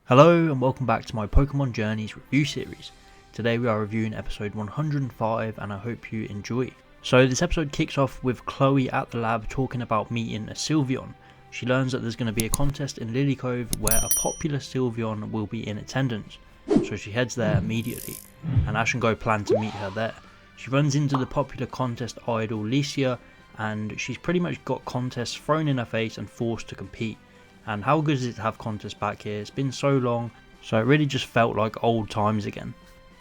Hello and welcome back to my Pokemon Journeys review series. Today we are reviewing episode 105 and I hope you enjoy. So this episode kicks off with Chloe at the lab talking about meeting a Sylveon. She learns that there's going to be a contest in Lily Cove where a popular Sylveon will be in attendance. So she heads there immediately and Ash and Go plan to meet her there. She runs into the popular contest idol Licia and she's pretty much got contests thrown in her face and forced to compete. And how good is it to have contests back here? It's been so long, so it really just felt like old times again.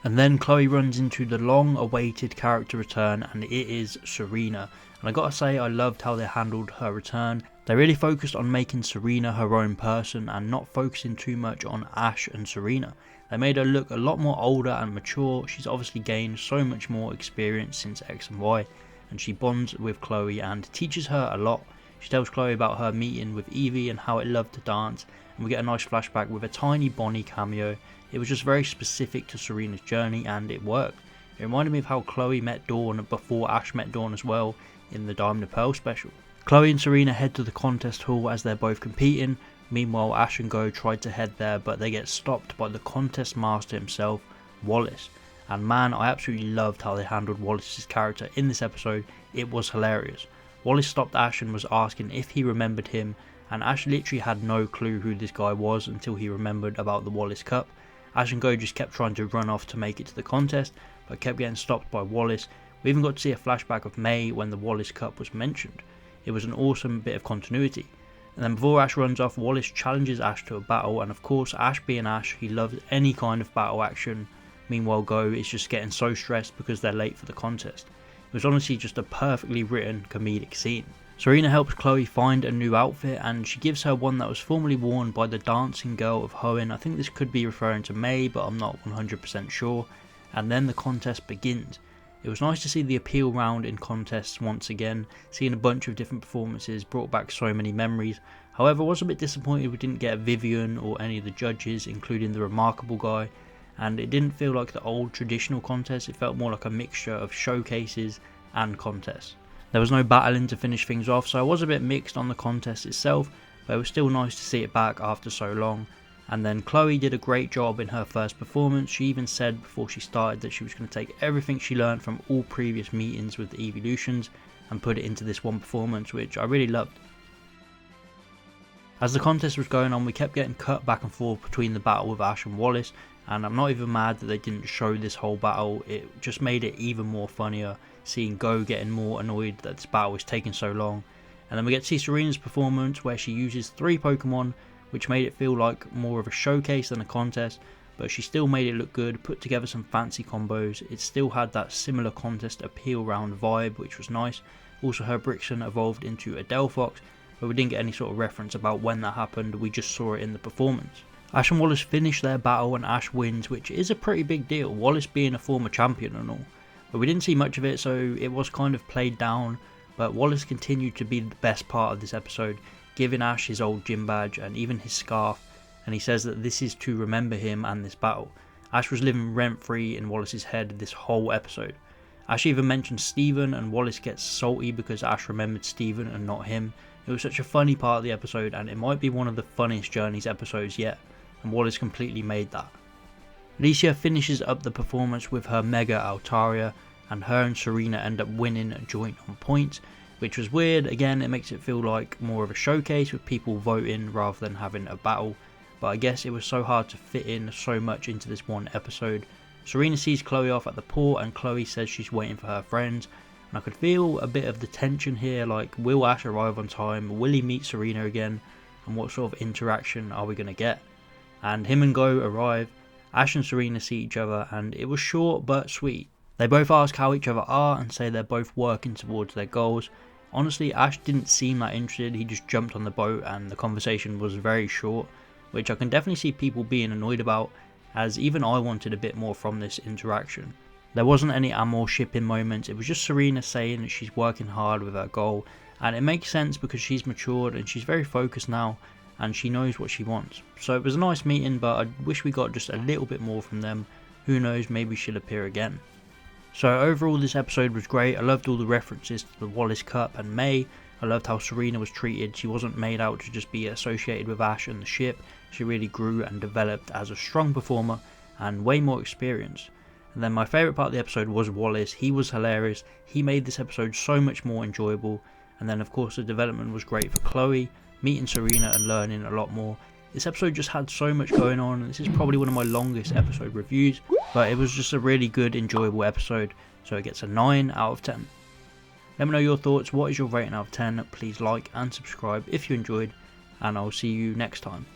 And then Chloe runs into the long awaited character return, and it is Serena. And I gotta say, I loved how they handled her return. They really focused on making Serena her own person and not focusing too much on Ash and Serena. They made her look a lot more older and mature. She's obviously gained so much more experience since X and Y, and she bonds with Chloe and teaches her a lot. She tells Chloe about her meeting with Eevee and how it loved to dance, and we get a nice flashback with a tiny Bonnie cameo. It was just very specific to Serena's journey and it worked. It reminded me of how Chloe met Dawn before Ash met Dawn as well in the Diamond and Pearl special. Chloe and Serena head to the contest hall as they're both competing. Meanwhile, Ash and Go tried to head there but they get stopped by the contest master himself, Wallace. And man, I absolutely loved how they handled Wallace's character in this episode. It was hilarious. Wallace stopped Ash and was asking if he remembered him, and Ash literally had no clue who this guy was until he remembered about the Wallace Cup. Ash and Go just kept trying to run off to make it to the contest, but kept getting stopped by Wallace. We even got to see a flashback of May when the Wallace Cup was mentioned. It was an awesome bit of continuity. And then before Ash runs off, Wallace challenges Ash to a battle, and of course Ash being Ash, he loves any kind of battle action. Meanwhile Go is just getting so stressed because they're late for the contest. It was honestly just a perfectly written comedic scene. Serena helps Chloe find a new outfit and she gives her one that was formerly worn by the dancing girl of Hoenn. I think this could be referring to May, but I'm not 100% sure. And then the contest begins. It was nice to see the appeal round in contests once again. Seeing a bunch of different performances brought back so many memories. However, I was a bit disappointed we didn't get Vivian or any of the judges, including the remarkable guy. And it didn't feel like the old traditional contest, it felt more like a mixture of showcases and contests. There was no battling to finish things off, so I was a bit mixed on the contest itself, but it was still nice to see it back after so long. And then Chloe did a great job in her first performance. She even said before she started that she was going to take everything she learned from all previous meetings with the evolutions and put it into this one performance, which I really loved. As the contest was going on, we kept getting cut back and forth between the battle with Ash and Wallace, and I'm not even mad that they didn't show this whole battle. It just made it even more funnier, seeing Go getting more annoyed that this battle is taking so long. And then we get to see Serena's performance where she uses 3 Pokemon, which made it feel like more of a showcase than a contest, but she still made it look good, put together some fancy combos. It still had that similar contest appeal round vibe, which was nice. Also her Brixton evolved into a Delphox, but we didn't get any sort of reference about when that happened, we just saw it in the performance. Ash and Wallace finish their battle and Ash wins, which is a pretty big deal, Wallace being a former champion and all. But we didn't see much of it, so it was kind of played down, but Wallace continued to be the best part of this episode, giving Ash his old gym badge and even his scarf, and he says that this is to remember him and this battle. Ash was living rent-free in Wallace's head this whole episode. Ash even mentioned Steven and Wallace gets salty because Ash remembered Steven and not him. It was such a funny part of the episode and it might be one of the funniest Journeys episodes yet, and Wallace completely made that. Licia finishes up the performance with her Mega Altaria, and her and Serena end up winning joint on points, which was weird. Again, it makes it feel like more of a showcase with people voting rather than having a battle, but I guess it was so hard to fit in so much into this one episode. Serena sees Chloe off at the port and Chloe says she's waiting for her friends, and I could feel a bit of the tension here, like will Ash arrive on time, will he meet Serena again, and what sort of interaction are we going to get? And him and Go arrive, Ash and Serena see each other and it was short but sweet. They both ask how each other are and say they're both working towards their goals. Honestly, Ash didn't seem that interested, he just jumped on the boat and the conversation was very short, which I can definitely see people being annoyed about, as even I wanted a bit more from this interaction. There wasn't any amor shipping moments, it was just Serena saying that she's working hard with her goal, and it makes sense because she's matured and she's very focused now and she knows what she wants. So it was a nice meeting, but I wish we got just a little bit more from them. Who knows, maybe she'll appear again. So overall this episode was great. I loved all the references to the Wallace Cup and May. I loved how Serena was treated. She wasn't made out to just be associated with Ash and the ship. She really grew and developed as a strong performer and way more experienced. And then my favourite part of the episode was WALLACE. He was hilarious. He made this episode so much more enjoyable. And then of course the development was great for Chloe, meeting Serena and learning a lot more. This episode just had so much going on. This is probably one of my longest episode reviews, but it was just a really good, enjoyable episode. So it gets a 9 out of 10. Let me know your thoughts. What is your rating out of 10? Please like and subscribe if you enjoyed, and I'll see you next time.